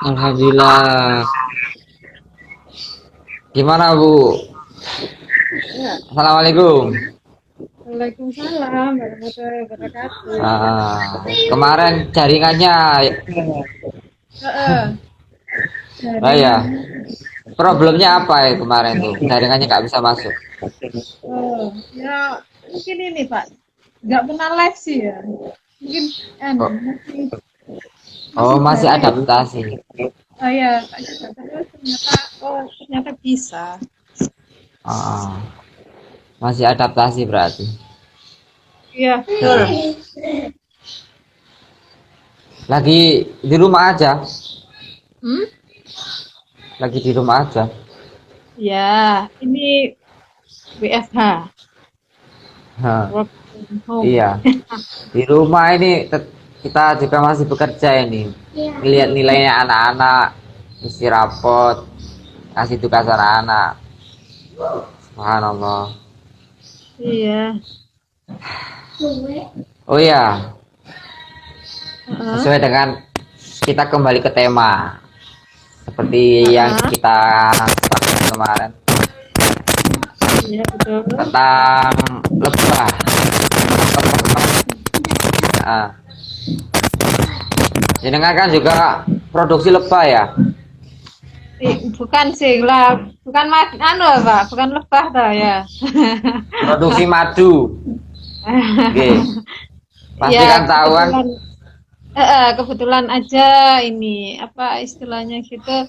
Alhamdulillah. Gimana Bu? Ya, Assalamualaikum. Waalaikumsalam warahmatullahi wabarakatuh. Kemarin jaringannya, Heeh, ya, jaringannya. problemnya apa ya kemarin tuh? Jaringannya nggak bisa masuk. Ya mungkin ini Pak, nggak pernah live sih ya. Mungkin Oh, masih oh masih masih baru ya. adaptasi. Ya tak coba terus ternyata bisa. Ah, masih adaptasi berarti. Iya betul. Ah, lagi di rumah aja. Hmm? Lagi di rumah aja. Ya ini WFH, Hah, work from home. iya. Di rumah ini kita juga masih bekerja ini. Lihat nilainya anak-anak, isi rapot, kasih tugas anak-anak. Subhanallah. Iya. Oh iya, Heeh, sesuai dengan kita kembali ke tema seperti yang heeh. kita bahas kemarin Iya betul. tentang lebah. Nah, jenengan kan juga produksi lebah ya, Bukan sih lah, bukan anu Pak, bukan lebah toh ya. produksi madu. Oke, pasti Ya kan tahu kan? kebetulan kebetulan aja ini apa istilahnya gitu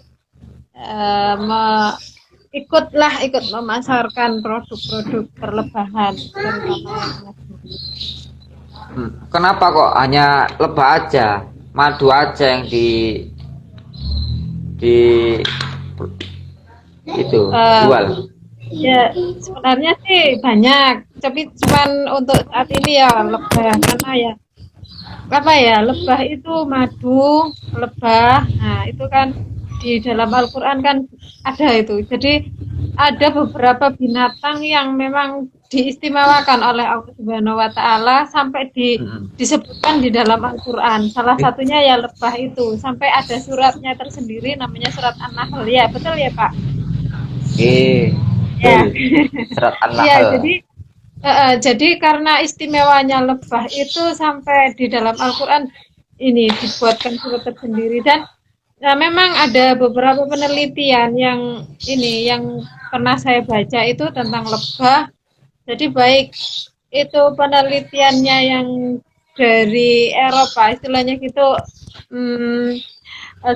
ikut memasarkan produk-produk perlebahan terutama yang madu. Kenapa kok hanya lebah aja, madu aja yang di itu Eh, jual? Ya sebenarnya sih banyak, tapi cuman untuk saat ini ya lebah karena ya apa ya lebah itu madu lebah nah itu kan di dalam Al-Quran kan ada itu jadi ada beberapa binatang yang memang diistimewakan oleh Allah Subhanahu Wa Taala sampai Mm-mm. disebutkan di dalam Al-Quran salah satunya ya lebah itu sampai ada suratnya tersendiri namanya surat An-Nahl ya betul ya Pak Betul. ya Serat ya An-Nahl. jadi karena istimewanya lebah itu sampai di dalam Al-Quran ini dibuatkan surat tersendiri dan memang ada beberapa penelitian yang ini yang pernah saya baca itu tentang lebah. Jadi baik itu penelitiannya yang dari Eropa istilahnya gitu hmm,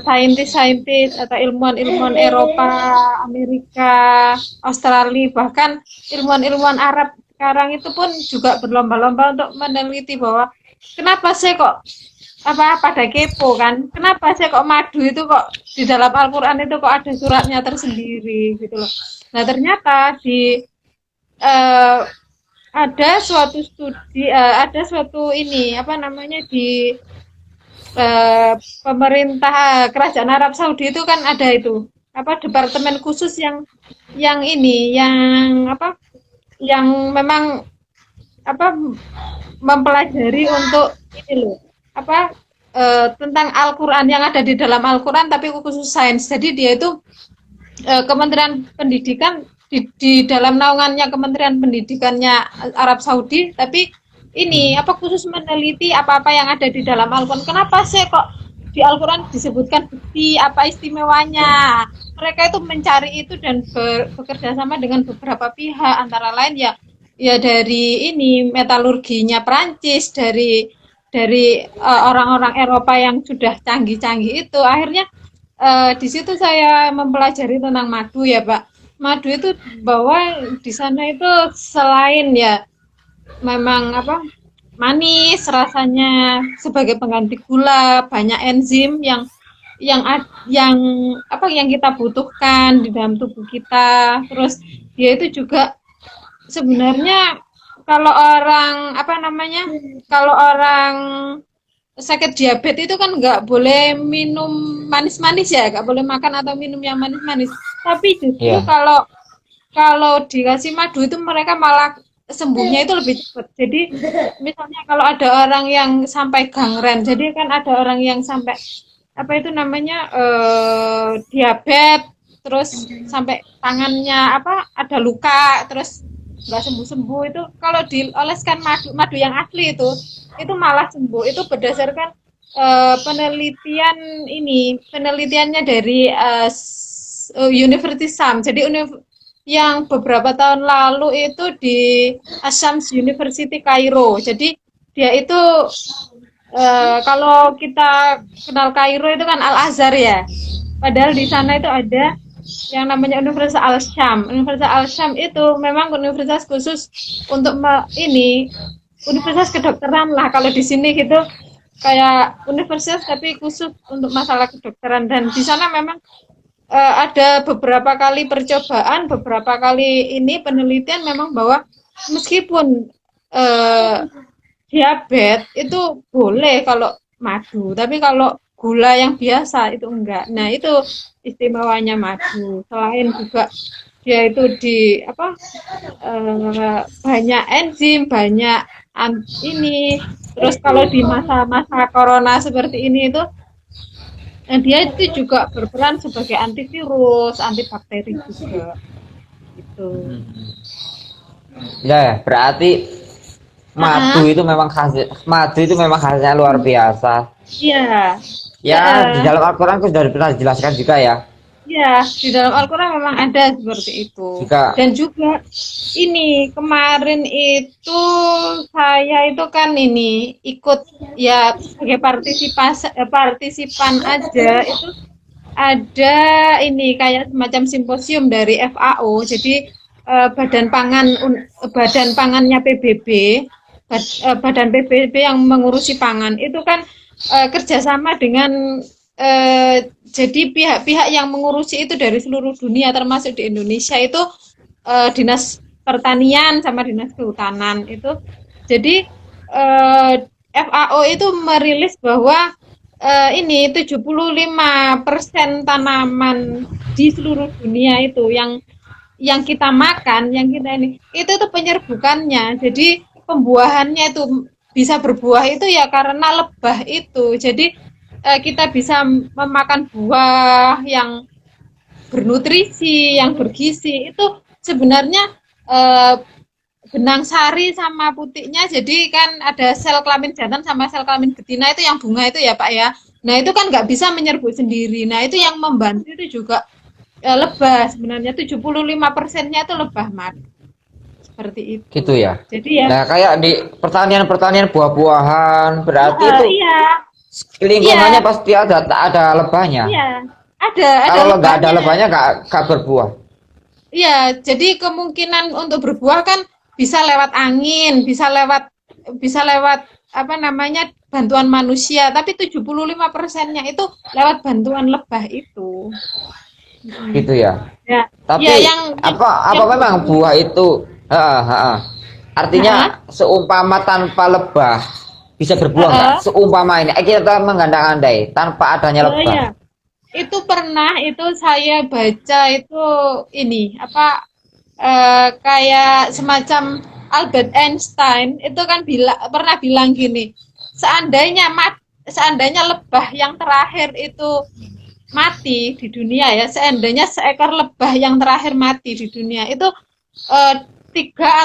saintis-saintis atau ilmuwan-ilmuwan Eropa, Amerika, Australia, bahkan ilmuwan-ilmuwan Arab sekarang itu pun juga berlomba-lomba untuk meneliti bahwa kenapa sih kok apa pada kepo kan kenapa sih kok madu itu kok di dalam Al-Quran itu kok ada suratnya tersendiri gitu loh nah ternyata di eh, ada suatu studi ada suatu ini apa namanya di eh, pemerintah kerajaan Arab Saudi itu kan ada itu apa departemen khusus yang ini yang apa yang memang apa mempelajari untuk ini loh apa tentang Al-Quran yang ada di dalam Al-Quran tapi khusus sains jadi dia itu Kementerian Pendidikan di dalam naungannya Kementerian Pendidikannya Arab Saudi tapi ini apa khusus meneliti apa-apa yang ada di dalam Al-Quran kenapa sih kok di Al-Quran disebutkan bukti apa istimewanya mereka itu mencari itu dan bekerja sama dengan beberapa pihak antara lain ya ya dari ini metalurginya Prancis dari orang-orang Eropa yang sudah canggih-canggih itu akhirnya di situ saya mempelajari tentang madu ya Pak madu itu bahwa di sana itu selain ya memang apa manis rasanya sebagai pengganti gula banyak enzim yang apa yang kita butuhkan di dalam tubuh kita terus dia itu juga sebenarnya kalau orang apa namanya kalau orang sakit diabetes itu kan nggak boleh minum manis-manis ya nggak boleh makan atau minum yang manis-manis tapi justru Iya. kalau kalau dikasih madu itu mereka malah sembuhnya itu lebih cepat. Jadi misalnya kalau ada orang yang sampai gangren, jadi kan ada orang yang sampai apa itu namanya diabetes, terus sampai tangannya apa ada luka, terus nggak sembuh-sembuh itu kalau dioleskan madu yang asli itu malah sembuh. Itu berdasarkan penelitian ini, penelitiannya dari University Sam. Jadi yang beberapa tahun lalu itu di Shams University Kairo. Jadi dia itu kalau kita kenal Kairo itu kan Al Azhar ya. Padahal di sana itu ada yang namanya Universitas Al-Syam. Universitas Al-Syam itu memang universitas khusus untuk ini universitas kedokteran lah kalau di sini gitu, kayak universitas tapi khusus untuk masalah kedokteran. Dan di sana memang ada beberapa kali percobaan, beberapa kali ini penelitian memang bahwa meskipun diabetes itu boleh kalau madu, tapi kalau gula yang biasa itu enggak. Nah, itu istimewanya madu. Selain juga dia itu di apa banyak enzim, banyak ini. Terus kalau di masa-masa corona seperti ini itu dia itu juga berperan sebagai antivirus, antibakteri juga. Gitu. Ya, berarti madu itu memang khasnya luar biasa. Iya. Ya, di dalam Al-Quran sudah pernah dijelaskan juga ya. Ya, di dalam Al-Quran memang ada seperti itu. Dan juga ini kemarin itu saya itu kan ini ikut ya sebagai partisipan aja, itu ada ini kayak semacam simposium dari FAO. Jadi badan pangannya PBB, badan PBB yang mengurusi pangan itu kan kerjasama dengan jadi pihak-pihak yang mengurusi itu dari seluruh dunia termasuk di Indonesia itu dinas pertanian sama dinas kehutanan itu. Jadi FAO itu merilis bahwa ini 75% tanaman di seluruh dunia itu yang kita makan, yang kita ini itu tuh penyerbukannya. Jadi pembuahannya itu bisa berbuah itu ya karena lebah itu. Jadi kita bisa memakan buah yang bernutrisi, yang bergizi. Itu sebenarnya benang sari sama putihnya. Jadi kan ada sel kelamin jantan sama sel kelamin betina itu yang bunga itu ya Pak ya. Nah itu kan nggak bisa menyerbu sendiri. Nah itu yang membantu itu juga lebah sebenarnya. 75%-nya itu lebah madu. Seperti itu. Gitu ya. Jadi ya. Nah kayak di pertanian buah-buahan berarti itu. Iya. Lingkungannya pasti ada lebahnya. Iya, ada. Kalau nggak ada lebahnya nggak berbuah. Iya, jadi kemungkinan untuk berbuah kan bisa lewat angin, bisa lewat apa namanya bantuan manusia, tapi 75%-nya itu lewat bantuan lebah itu. Gitu ya. Ya. Tapi ya, apa memang buah itu artinya seumpama tanpa lebah bisa berbuah nggak? Seumpama ini kita mengandang-andai tanpa adanya lebah. Ya. Itu pernah saya baca itu ini apa kayak semacam Albert Einstein itu kan pernah bilang gini, seandainya lebah yang terakhir itu mati di dunia ya, seandainya seekor lebah yang terakhir mati di dunia itu 3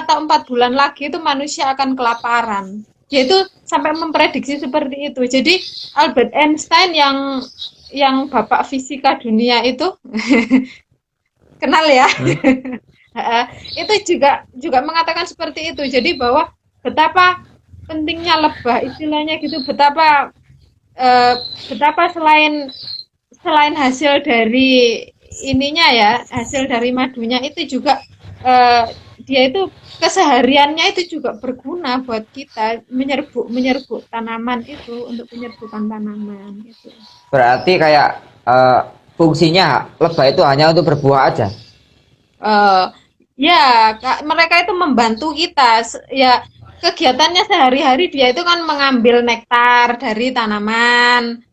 atau 4 bulan lagi itu manusia akan kelaparan. Yaitu sampai memprediksi seperti itu. Jadi Albert Einstein yang bapak fisika dunia itu kenal ya. Itu juga mengatakan seperti itu. Jadi bahwa betapa pentingnya lebah istilahnya gitu, betapa selain hasil dari ininya ya, hasil dari madunya itu juga dia itu kesehariannya itu juga berguna buat kita menyerbu tanaman itu untuk penyerbukan tanaman itu. Berarti kayak fungsinya lebah itu hanya untuk berbuah aja. Ya, mereka itu membantu kita. Ya, kegiatannya sehari-hari dia itu kan mengambil nektar dari tanaman.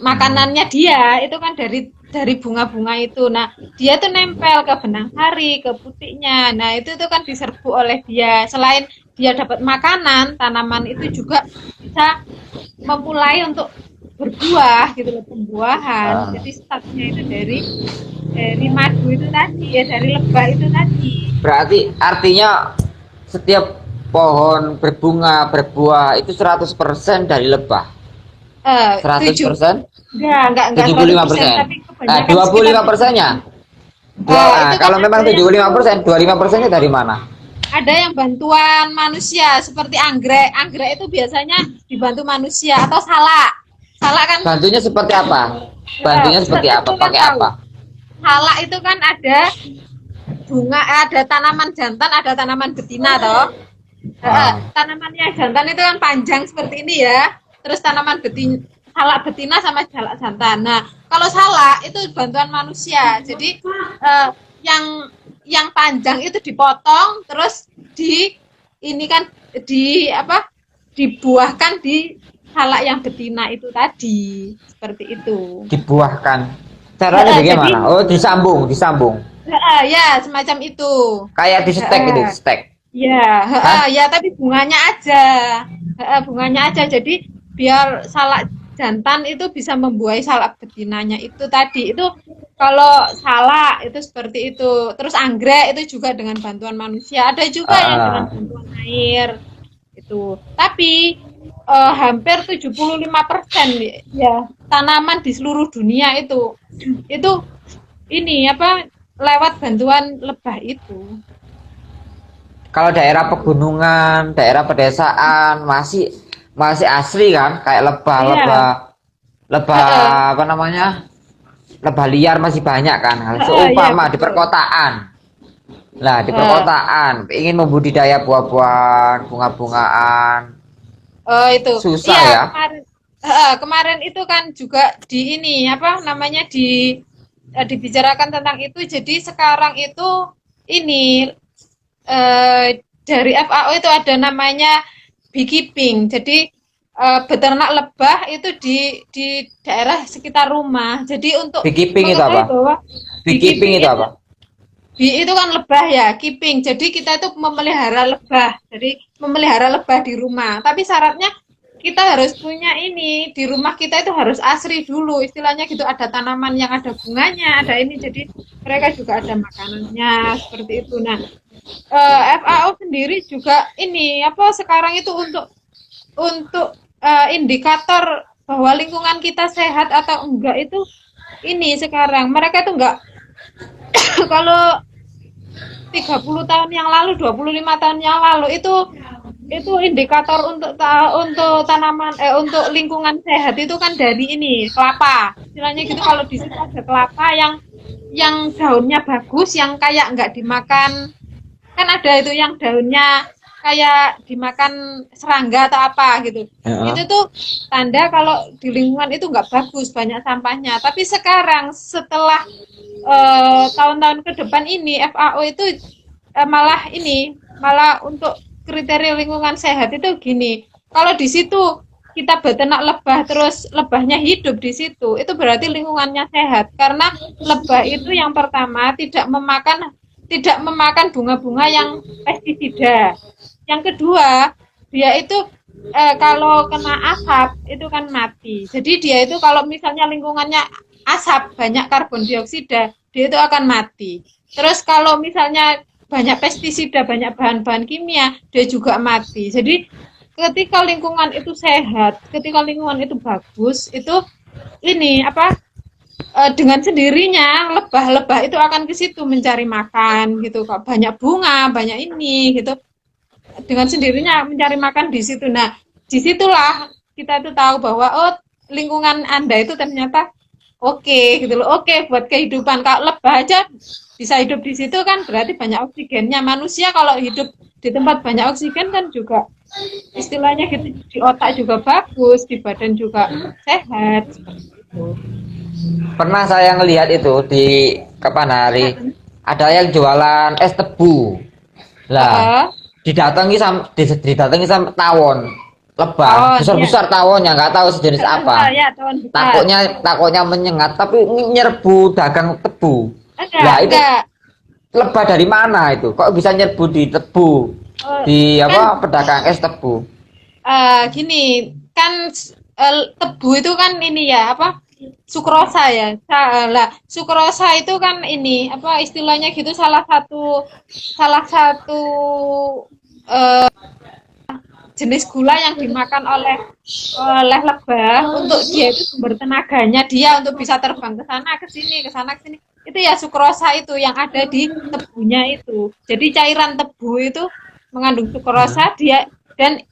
Makanannya dia itu kan dari bunga-bunga itu. Nah, dia tuh nempel ke benang sari, ke putihnya. Nah, itu tuh kan diserbu oleh dia. Selain dia dapat makanan, tanaman itu juga bisa memulai untuk berbuah gitu loh, pembuahan. Ah. Jadi startnya itu dari madu itu tadi ya, dari lebah itu tadi. Berarti artinya setiap pohon berbunga, berbuah itu 100% dari lebah. Seratus Tujuh, persen? enggak Tujuh puluh lima 100%, persen. tapi Nah, kebanyakan dua puluh sekitar lima persennya. itu kan Kalau memang ada yang 75%, 25%-nya dari mana? bantuan manusia seperti anggrek. Anggrek itu biasanya dibantu manusia atau salak. Salak kan Bantunya seperti apa? Bantunya seperti apa? itu kan Pakai tahu. apa? Salak itu kan ada bunga, ada tanaman jantan, ada tanaman betina toh. Ah. Tanaman yang jantan itu kan panjang seperti ini ya. Terus tanaman betina, salak betina sama salak jantan. Nah, kalau salak itu bantuan manusia. Jadi yang panjang itu dipotong, terus ini kan di apa? Dibuahkan di salak yang betina itu tadi. Seperti itu. Dibuahkan. Caranya Jadi bagaimana? Oh, disambung. ya semacam itu. Kayak di steak itu, steak. Ya, Hah? ya tapi bunganya aja. Bunganya aja. Jadi biar salak jantan itu bisa membuahi salak betinanya itu tadi. Itu kalau salak itu seperti itu. Terus anggrek itu juga dengan bantuan manusia. Ada juga yang dengan Ah. bantuan air itu. Tapi hampir 75% ya tanaman di seluruh dunia itu ini apa lewat bantuan lebah itu. Kalau daerah pegunungan, daerah pedesaan masih masih asli kan? Kayak lebah, Iya. lebah apa namanya? Lebah liar masih banyak kan? Iya Seumpama di betul. perkotaan. Lah, di Heeh. perkotaan ingin membudidaya buah-buahan, bunga-bungaan, Itu. susah Iya, ya. kemarin itu kan juga di ini apa namanya dibicarakan tentang itu. Jadi sekarang itu ini dari FAO itu ada namanya beekeeping. Jadi beternak lebah itu di daerah sekitar rumah. Jadi untuk Beekeeping itu mengetahui apa? bahwa Beekeeping beekeeping itu itu apa? itu kan lebah ya, keeping. Jadi kita itu memelihara lebah. Jadi memelihara lebah di rumah. Tapi syaratnya kita harus punya ini di rumah kita itu harus asri dulu. Istilahnya gitu ada tanaman yang ada bunganya, ada ini. Jadi mereka juga ada makanannya seperti itu. Nah, FAO sendiri juga ini apa sekarang itu untuk indikator bahwa lingkungan kita sehat atau enggak itu ini sekarang mereka itu enggak kalau 30 tahun yang lalu, 25 tahun yang lalu itu indikator untuk tanaman untuk lingkungan sehat itu kan dari ini kelapa. Istilahnya gitu kalau di situ ada kelapa yang daunnya bagus, yang kayak nggak dimakan kan ada itu yang daunnya kayak dimakan serangga atau apa gitu. Heeh. Itu tuh tanda kalau di lingkungan itu nggak bagus, banyak sampahnya. Tapi sekarang setelah tahun-tahun ke depan ini FAO itu malah untuk kriteria lingkungan sehat itu gini. Kalau di situ kita beternak lebah terus lebahnya hidup di situ, itu berarti lingkungannya sehat karena lebah itu yang pertama tidak memakan bunga-bunga yang pestisida. Yang kedua, dia itu kalau kena asap itu kan mati. Jadi dia itu kalau misalnya lingkungannya asap banyak karbon dioksida, dia itu akan mati. Terus kalau misalnya banyak pestisida, banyak bahan-bahan kimia, dia juga mati. Jadi ketika lingkungan itu sehat, ketika lingkungan itu bagus, itu ini apa dengan sendirinya lebah-lebah itu akan ke situ mencari makan gitu kok banyak bunga banyak ini gitu dengan sendirinya mencari makan di situ. Nah disitulah kita tuh tahu bahwa oh lingkungan Anda itu ternyata oke gitu loh, oke buat kehidupan. Kalau lebah aja bisa hidup di situ kan berarti banyak oksigennya. Manusia kalau hidup di tempat banyak oksigen kan juga istilahnya gitu di otak juga bagus, di badan juga sehat seperti itu. Pernah saya ngelihat itu di kapan hari ada yang jualan es tebu. Lah, Heeh. didatangi sama tawon lebah Tawon, ya. besar-besar tawonnya nggak tahu sejenis apa. Ya, tawon besar. Takutnya menyengat tapi nyerbu dagang tebu. Lah itu Enggak. lebah dari mana itu? Kok bisa nyerbu di tebu? Oh, Di kan apa pedagang es tebu? gini, kan tebu itu kan ini ya apa sukrosa ya. Lah sukrosa itu kan ini apa istilahnya gitu salah satu eh, jenis gula yang dimakan oleh lebah untuk dia itu sumber tenaganya dia untuk bisa terbang ke sana ke sini ke sana ke sini itu ya sukrosa itu yang ada di tebunya itu jadi cairan tebu itu mengandung sukrosa dia dan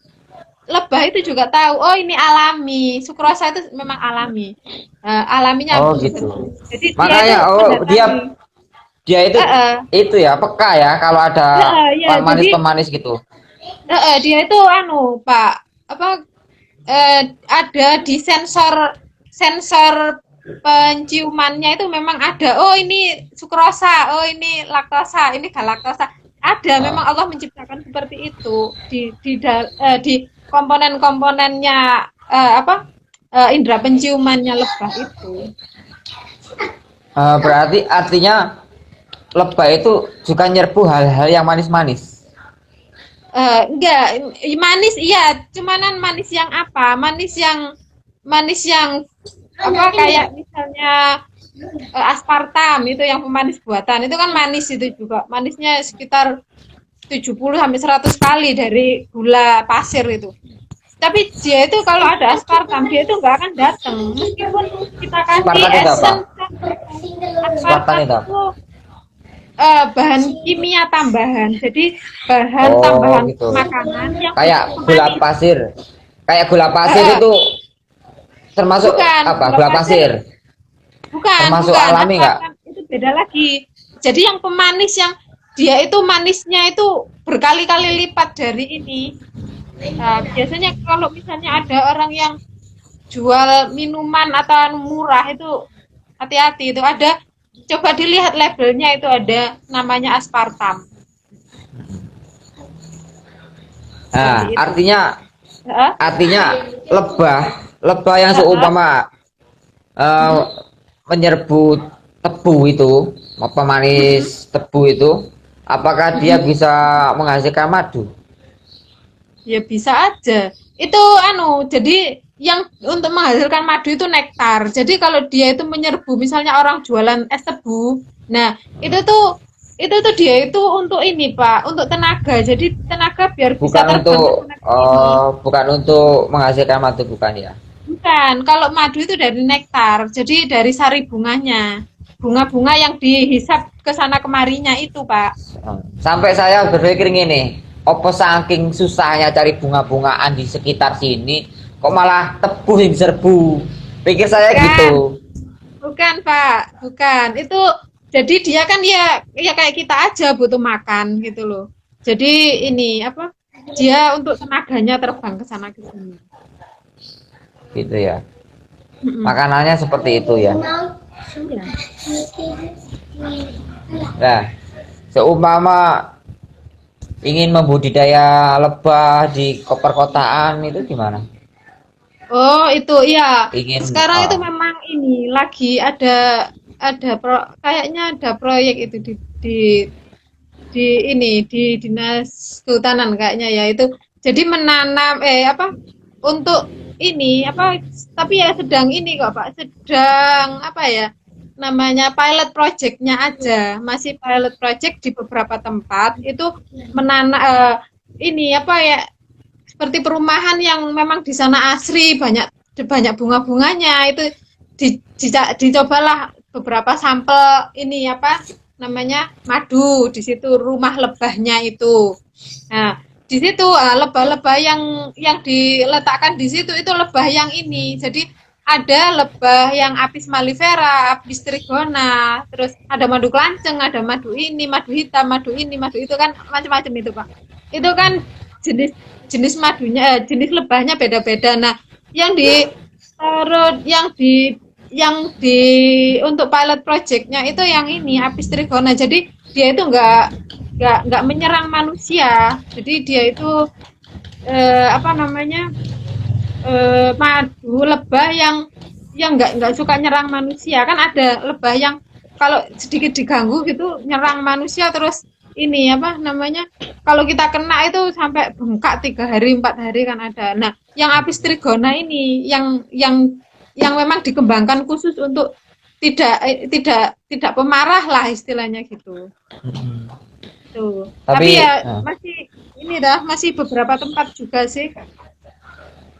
lebah itu juga tahu oh ini alami sukrosa itu memang alami alaminya Oh begitu gitu. jadi dia itu Makanya dia mendatangi dia itu ya peka ya kalau ada ya jadi pemanis-pemanis gitu. dia itu anu Pak apa ada di sensor sensor penciumannya itu memang ada. Oh ini sukrosa, oh ini laktosa, ini galaktosa. Ada memang Ah. Allah menciptakan seperti itu di komponen-komponennya apa indera penciumannya lebah itu. Berarti artinya lebah itu suka nyerbu hal-hal yang manis-manis. Enggak, manis iya, cumanan manis yang apa? Manis yang apa kayak misalnya aspartam itu yang pemanis buatan. Itu kan manis itu juga. Manisnya sekitar 70 sampai 100 kali dari gula pasir itu. Tapi dia itu kalau ada aspartam dia itu nggak akan datang meskipun kita kasih Spartan itu apa? essence Spartan aspartam itu apa? itu bahan kimia tambahan. Jadi bahan Oh tambahan gitu. makanan yang Kayak gula pemanis. pasir. Kayak gula pasir Eh, itu termasuk bukan apa? gula Gula pasir, pasir. Termasuk bukan alami nggak? aspartam itu beda lagi. Jadi yang pemanis yang dia itu manisnya itu berkali-kali lipat dari ini. Nah, biasanya kalau misalnya ada orang yang jual minuman atau murah itu hati-hati itu ada coba dilihat labelnya itu ada namanya aspartam Nah, seperti itu. Heeh. artinya lebah lebah yang Heeh. seumpama eh, menyerbu tebu itu, pemanis tebu itu, apakah dia bisa menghasilkan madu? Ya bisa aja. Itu anu, jadi yang untuk menghasilkan madu itu nektar. Jadi kalau dia itu menyerbu misalnya orang jualan es tebu. Nah, itu tuh dia itu untuk ini, Pak, untuk tenaga. Jadi tenaga biar bisa Bukan terbang ke untuk sana ke sini. bukan untuk menghasilkan madu, bukan ya? Bukan, kalau madu itu dari nektar. Jadi dari sari bunganya. Bunga-bunga yang dihisap ke sana kemarinya itu, Pak. Sampai saya berpikir gini, opo saking susahnya cari bunga-bungaan di sekitar sini, kok malah tebu yang serbu. Pikir saya Bukan. gitu. Bukan, Pak. Bukan. Itu jadi dia kan ya kayak kita aja butuh makan gitu loh. Jadi ini apa? Dia untuk tenaganya terbang ke sana ke sini. Gitu ya. Mm-mm. Makanannya seperti itu ya. Iya. Nah, seumpama ingin membudidaya lebah di perkotaan itu gimana? Oh, itu iya. Ingin Sekarang itu memang ini lagi kayaknya ada proyek itu di ini di Dinas Kehutanan kayaknya ya itu. Jadi menanam apa untuk ini apa tapi ya sedang ini kok Pak, sedang apa ya namanya pilot projectnya aja, masih pilot project di beberapa tempat itu menanam ini apa ya seperti perumahan yang memang di sana asri banyak banyak bunga-bunganya itu dicobalah beberapa sampel ini apa namanya madu di situ rumah lebahnya itu. Nah, di situ lebah-lebah yang diletakkan di situ itu lebah yang ini. Jadi ada lebah yang Apis mellifera, Apis trigona, terus ada madu kelanceng, ada madu ini, madu hitam, madu ini, madu itu kan macam-macam itu, Pak. Itu kan jenis jenis madunya jenis lebahnya beda-beda. Nah, yang di yang di untuk pilot projectnya itu yang ini Apis trigona. Jadi dia itu nggak menyerang manusia. Jadi dia itu apa namanya madu lebah yang nggak suka nyerang manusia. Kan ada lebah yang kalau sedikit diganggu gitu nyerang manusia terus ini apa namanya, kalau kita kena itu sampai bengkak 3 hari 4 hari kan ada. Nah, yang apis trigona ini yang memang dikembangkan khusus untuk tidak pemarah lah istilahnya gitu. Mm-mm. Tuh. Tapi Tapi ya masih ini dah masih beberapa tempat juga sih.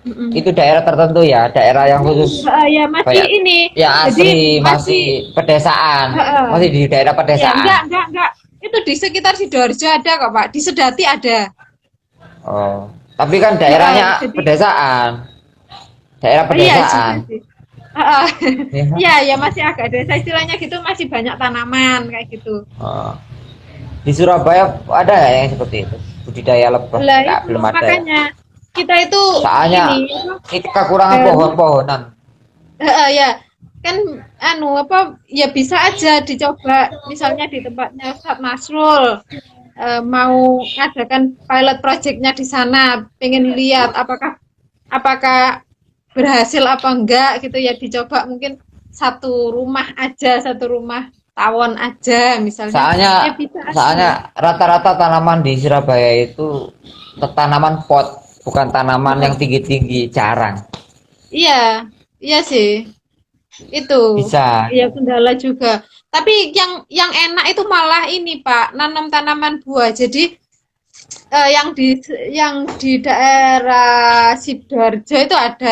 Mm-mm. itu daerah tertentu ya, daerah yang khusus Ya masih kayak ini. ya Jadi asri, masih masih pedesaan, uh, masih di daerah ya pedesaan. enggak. Itu di sekitar Sidoarjo ada kok, Pak. Di Sedati ada. Oh, tapi kan daerahnya Jadi pedesaan, daerah iya juga pedesaan. sih. Heeh. Ya. Iya, ya masih agak desa istilahnya gitu, masih banyak tanaman kayak gitu. Oh. Di Surabaya ada nggak yang seperti itu? Budidaya lebah? Lah Nggak, itu belum ada ya. makanya kita itu Soalnya ini apa? kita kekurangan eh, pohon-pohonan. ya kan anu apa ya bisa aja dicoba misalnya di tempatnya Ustadz Masrul, mau adakan pilot projectnya di sana, pengen lihat apakah berhasil apa enggak gitu ya, dicoba mungkin satu rumah tawon aja misalnya, Soalnya ya bisa soalnya aja. rata-rata tanaman di Surabaya itu tanaman pot, bukan tanaman yang tinggi-tinggi, jarang. Iya, iya sih. Itu Bisa. ya kendala juga. Tapi yang enak itu malah ini Pak, nanam tanaman buah. Jadi yang di daerah Sidoarjo itu ada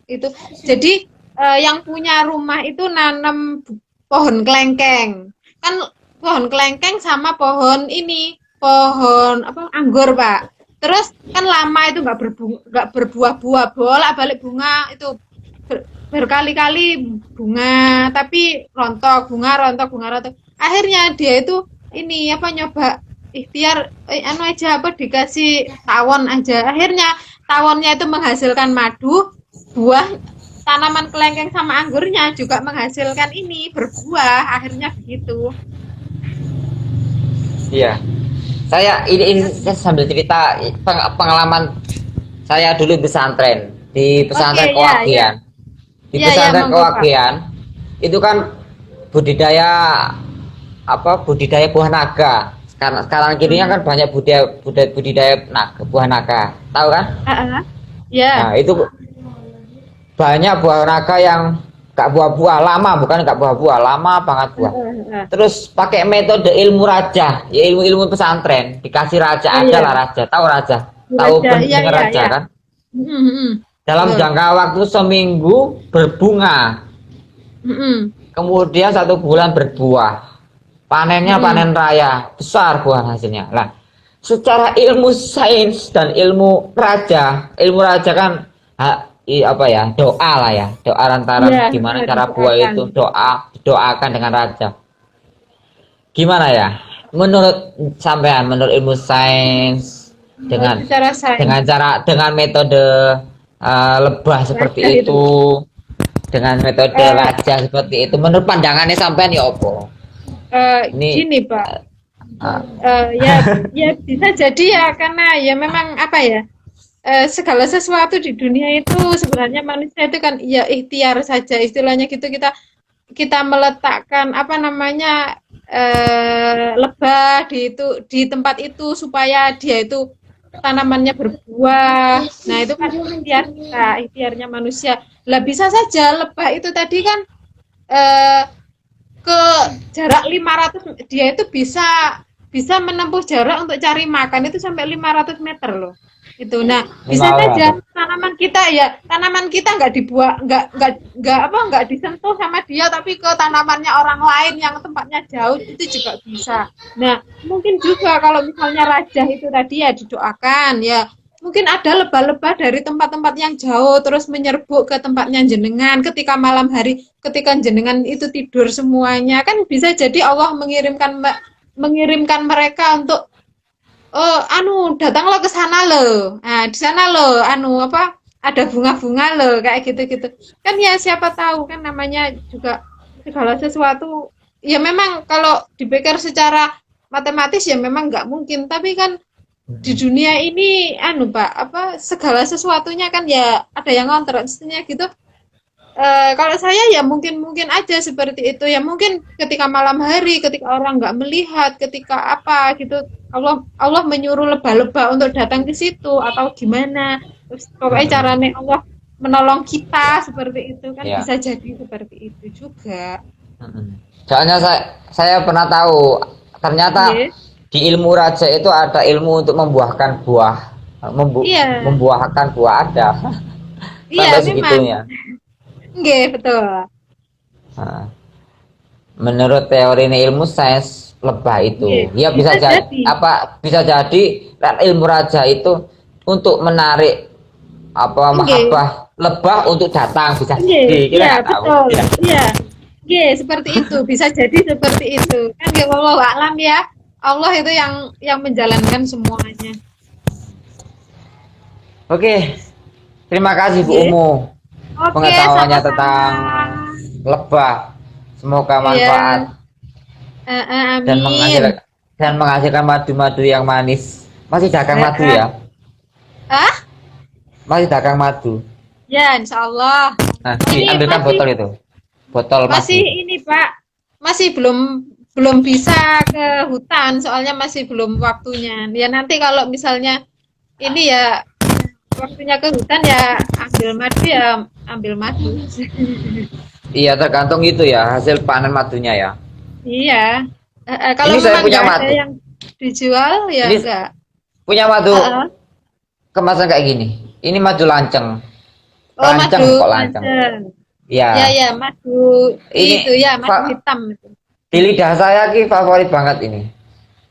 itu. Jadi yang punya rumah itu nanam pohon kelengkeng. Kan pohon kelengkeng sama pohon ini, pohon apa anggur, Pak. Terus kan lama itu nggak berbuah-buah, bolak-balik bunga itu berkali-kali bunga, tapi rontok. Akhirnya dia itu ini apa nyoba ikhtiar anu aja apa dikasih tawon aja. Akhirnya tawonnya itu menghasilkan madu, buah tanaman kelengkeng sama anggurnya juga menghasilkan ini berbuah. Akhirnya begitu. Iya. Ini saya sambil cerita pengalaman saya dulu di pesantren, di Oke, pesantren ya, ya. Kewagian. Di Ya, pesantren monggo, Pak. Kewagian itu kan budidaya budidaya buah naga. Sekarang kirinya kan banyak budidaya naga, buah naga. Tahu kan? Heeh. Ya. Nah, itu banyak buah naga yang gak buah-buah lama, bukan gak buah-buah lama banget buah. Heeh. Terus pakai metode ilmu raja, ya ilmu heeh, dikasih raja, Oh ada iya, lah raja, tahu raja, tahu raja. Iya, pendengar iya, raja iya. kan? Mm-mm. Dalam Betul. jangka waktu seminggu berbunga, Mm-mm. kemudian 1 bulan berbuah. Panennya Mm-mm. panen raya, besar buah hasilnya. Lah, secara ilmu sains dan ilmu raja kan apa ya, doa lah ya, doa lantaran Iya, gimana cara buah didoakan. itu doakan dengan raja. Gimana ya? Menurut sampean, menurut ilmu sains dengan Secara sains. dengan metode lebah seperti Raja itu. itu, dengan metode Eh, raja seperti itu, menurut pandangannya sampean ya opo? Ini Gini Pak, uh, ya bisa jadi ya karena ya memang apa ya, segala sesuatu di dunia itu sebenarnya manusia itu kan ya ikhtiar saja istilahnya gitu, kita kita meletakkan apa namanya, lebah di tempat itu supaya dia itu tanamannya berbuah. Nah itu kan ikhtiar kita, ikhtiarnya manusia. Lah bisa saja lebah itu tadi kan eh, ke jarak 500, dia itu bisa bisa menempuh jarak untuk cari makan itu sampai 500 meter loh itu. Nah bisa saja 500. tanaman kita nggak dibuat, nggak disentuh sama dia, tapi ke tanamannya orang lain yang tempatnya jauh itu juga bisa. Nah mungkin juga kalau misalnya raja itu tadi ya didoakan ya, mungkin ada lebah-lebah dari tempat-tempat yang jauh terus menyerbu ke tempatnya jenengan ketika malam hari, ketika jenengan itu tidur semuanya, kan bisa jadi Allah mengirimkan mereka untuk, oh anu datanglah ke sana loh, nah di sana loh anu apa ada bunga-bunga loh kayak gitu-gitu kan. Ya siapa tahu kan, namanya juga segala sesuatu ya memang kalau dipikir secara matematis ya memang nggak mungkin, tapi kan di dunia ini anu Pak apa segala sesuatunya kan ya ada yang ngontrol istilahnya gitu. Kalau saya ya mungkin aja seperti itu ya, mungkin ketika malam hari, ketika orang nggak melihat, ketika apa gitu, Allah menyuruh lebah-lebah untuk datang ke situ atau gimana, terus pokoknya Mm-mm. caranya Allah menolong kita seperti itu kan, Ya. bisa jadi seperti itu juga. Mm-mm. Soalnya saya pernah tahu ternyata Iya, di ilmu raja itu ada ilmu untuk membuahkan buah, iya, membuahkan buah ada iya sampai memang, segitunya. nggih betul. Nah, menurut teori ini ilmu sains lebah Nggih, itu, ya bisa bisa jadi jadi. apa bisa jadi ilmu raja itu untuk menarik apa Nggih. mahabbah lebah untuk datang bisa Iya, jadi kita iya nggak tahu betul. ya. Iya. Iya, seperti itu. Bisa jadi seperti itu. Kan ya wallahu alam ya. Allah itu yang menjalankan semuanya. Oke, terima kasih Bu Nggih. Umu Oke, pengetahuannya sama-sama. tentang lebah. Semoga Iya. manfaat dan Amin. menghasilkan madu-madu yang manis. Masih dagang madu Eh. ya? Ah? Masih dagang madu. Ya, insya Allah. Nah, Ini diambilkan masih botol itu. Botol masih madu. ini Pak. Masih belum belum bisa ke hutan, soalnya masih belum waktunya. Ya nanti kalau misalnya ini ya waktunya ke hutan ya ambil madu. Iya, tergantung itu ya, hasil panen madunya ya. Iya. Kalau Ini saya memang punya nggak ada madu. yang dijual ya Ini enggak. punya madu Heeh. kemasan kayak gini. Ini madu lanceng. Oh, Lanceng madu kok lanceng. lanceng. Ya Ya, ya, madu itu ini ya, madu hitam itu. di lidah saya ki favorit banget ini.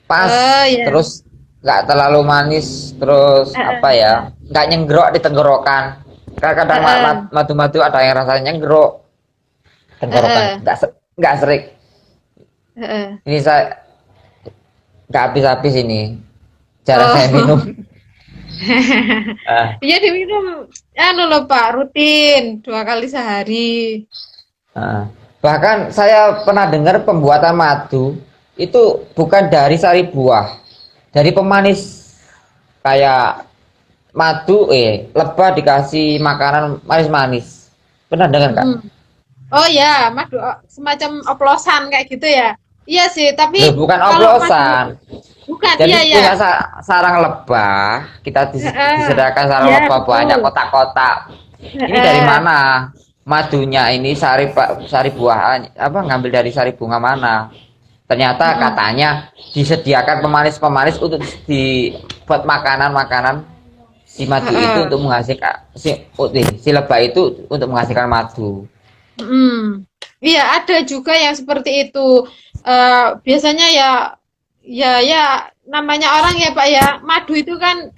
Pas, Oh ya. terus nggak terlalu manis, terus apa ya, Heeh. nggak nyenggerok di tenggorokan. Kadang-kadang Heeh. madu-madu ada yang rasanya nyenggerok tenggorokan, Heeh. nggak serik. Heeh. Ini saya nggak habis-habis ini. Cara saya minum. Oh. Ah, Ya diminum anu loh Pak, rutin 2 kali sehari. ah. Bahkan saya pernah dengar pembuatan madu itu bukan dari sari buah, dari pemanis kayak lebah dikasih makanan manis-manis. Pernah dengar nggak? Mm. Oh ya, madu semacam oplosan kayak gitu ya. Iya sih, Loh, tapi bukan kalau madu oplosan. bukan, Jadi iya ya. punya sarang lebah, kita Heeh. disediakan sarang Ya lebah banyak betul. kotak-kotak. Ini dari Heeh. mana? Madunya ini sari buah apa ngambil dari sari bunga mana? Ternyata Mm-mm. katanya disediakan pemanis-pemanis untuk dibuat makanan-makanan si madu itu Heeh. untuk menghasilkan si lebah itu untuk menghasilkan madu. Mm. Iya, ada juga yang seperti itu. Biasanya ya, ya, namanya orang ya Pak ya, madu itu kan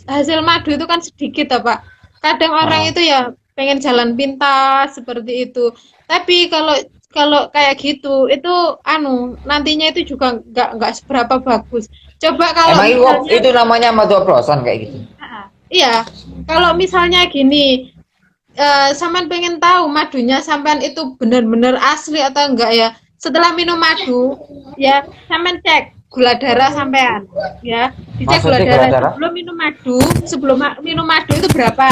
hasil madu itu kan sedikit ya Pak. Kadang orang Oh. itu ya pengen jalan pintas seperti itu. Tapi kalau kalau kayak gitu, itu anu nantinya itu juga nggak seberapa bagus. Coba kalau Emang misalnya, itu namanya madu oplosan kayak gitu. iya, kalau misalnya gini, sampean pengen tahu madunya sampean itu benar-benar asli atau enggak ya? Setelah minum madu, ya sampean cek gula darah sampean, ya dicek gula Maksudnya gula darah darah? sebelum minum madu itu berapa?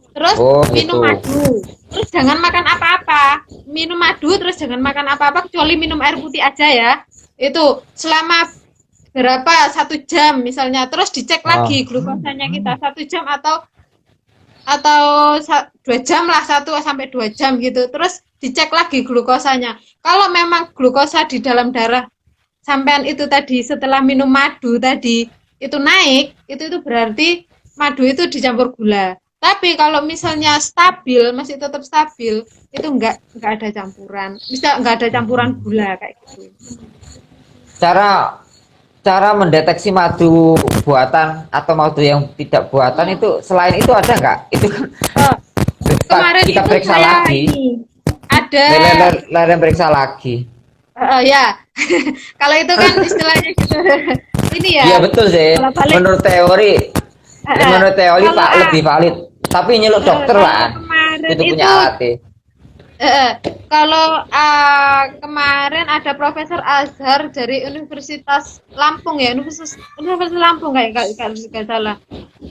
Terus Oh, minum gitu. madu, terus jangan makan apa-apa. Minum madu terus jangan makan apa-apa kecuali minum air putih aja ya. Itu selama berapa 1 jam misalnya, terus dicek Oh. lagi glukosanya kita 1 jam atau 2 jam lah, 1 sampai 2 jam gitu, terus dicek lagi glukosanya. Kalau memang glukosa di dalam darah sampean itu tadi setelah minum madu tadi itu naik, itu berarti madu itu dicampur gula. Tapi kalau misalnya stabil, masih tetap stabil, itu enggak ada campuran, bisa enggak ada campuran gula kayak gitu. Cara cara mendeteksi madu buatan atau madu yang tidak buatan itu selain itu ada nggak? Itu Oh, kan kemarin kita itu periksa saya lagi, ini ada leren periksa lagi. ya. Kalau itu kan istilahnya gitu. Ini ya. Iya betul sih. Kalau balik, Menurut teori kalau lebih valid. Tapi nyeluk dokter kalau lah. kemarin Itu punya itu alat sih. eh, Kalau kemarin ada Profesor Azhar dari Universitas Lampung ya, Universitas Lampung kalau nggak salah.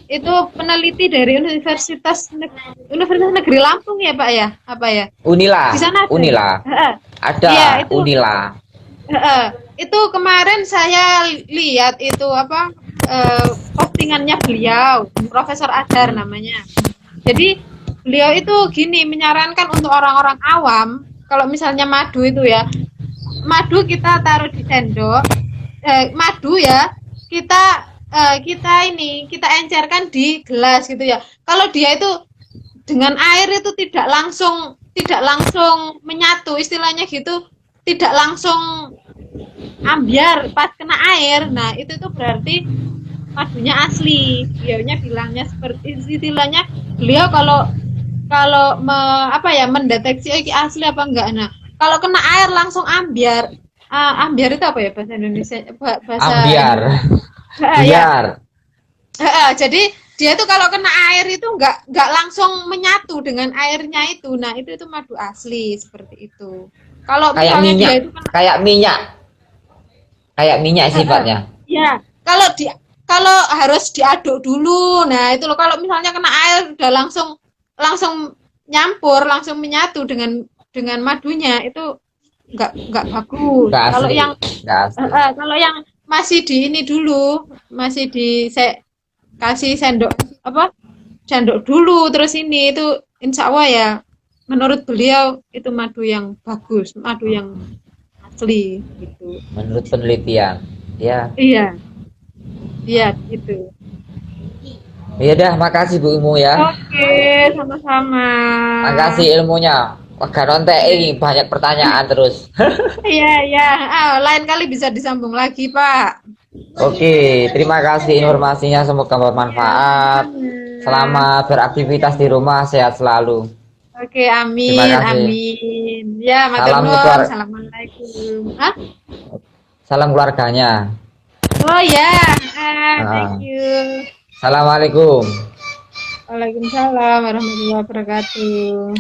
Itu peneliti dari Universitas Negeri Lampung ya Pak ya, apa ya? Unila, Di sana ada. Unila. Heeh. Ada Iya, itu. Unila. Heeh. Itu kemarin saya lihat itu apa postingannya beliau, Profesor Azhar namanya. Jadi beliau itu gini menyarankan untuk orang-orang awam kalau misalnya madu itu ya, madu kita taruh di sendok, madu ya kita encerkan di gelas gitu ya. Kalau dia itu dengan air itu tidak langsung menyatu istilahnya gitu, tidak langsung ambiar pas kena air. Nah, itu tuh berarti madunya asli. Beliaunya bilangnya seperti istilahnya beliau kalau kalau mendeteksi ini asli apa enggak. Nah, kalau kena air langsung ambiar. Ambiar itu apa ya bahasa Indonesia? Bahasa Ambiar. ya. Biar. Jadi dia itu kalau kena air itu nggak langsung menyatu dengan airnya itu. Nah, itu madu asli seperti itu. Kalau Kayak misalnya minyak, dia itu kena kayak minyak sifatnya. ya, kalau harus diaduk dulu. Nah, itu loh kalau misalnya kena air udah langsung nyampur, langsung menyatu dengan madunya itu nggak bagus. Nggak Kalau asli, yang nggak asli. kalau yang masih di ini dulu, masih kasih sendok dulu terus ini itu insya Allah ya menurut beliau itu madu yang bagus, madu yang asli gitu. Menurut penelitian, ya. Iya, iya gitu. Ya udah, makasih Bu Imu ya. Oke, sama-sama. Makasih ilmunya. Wah, Garonte ini banyak pertanyaan terus. Iya, iya. Lain kali bisa disambung lagi, Pak. Oke, terima kasih informasinya, semoga bermanfaat. Selamat beraktivitas di rumah, sehat selalu. Oke, amin, Terima kasih. amin. Ya, matur Salam nuwun. keluar- Assalamualaikum. Hah? Salam keluarganya. Oh ya, Ah. thank you. Assalamualaikum. Waalaikumsalam warahmatullahi wabarakatuh.